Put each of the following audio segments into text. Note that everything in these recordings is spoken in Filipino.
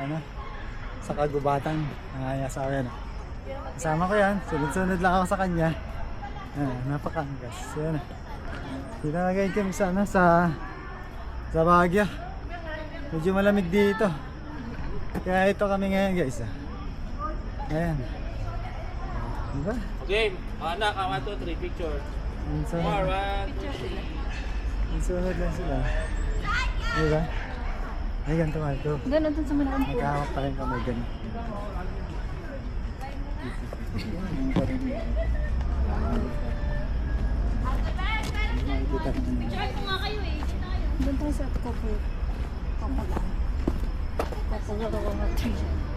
ano, sa kagubatan ng asawa yan. Kasama ko yan, sunod-sunod lang ako sa kanya. Napakanggas. Yan. Dito na ngayon kami sa, ano, sa Baguio. Medyo malamig dito. Kaya ito kami ngayon guys. Ayan. Diba? Okay, anak, 1, 2, 3, picture. Minsan, More, 1, 2, 3. sunod lang sila. Diba? Ay, ganito nga ito. Ganun dun sa malaking po. Magkahawak pa rin kami ganun. Makikita naman. Doon tayo sa Kopo. Kopo lang. Kopo lang ako natin. Okay.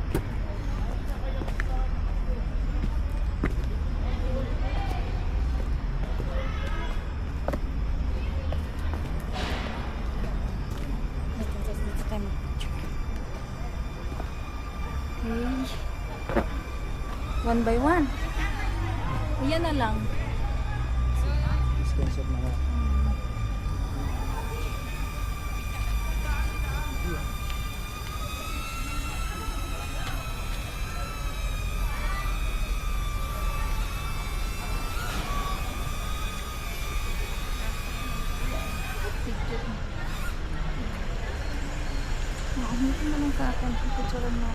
One by one. Ayan na lang. Screenshot na nga. Hindi ko naman sa akin. Picture mo.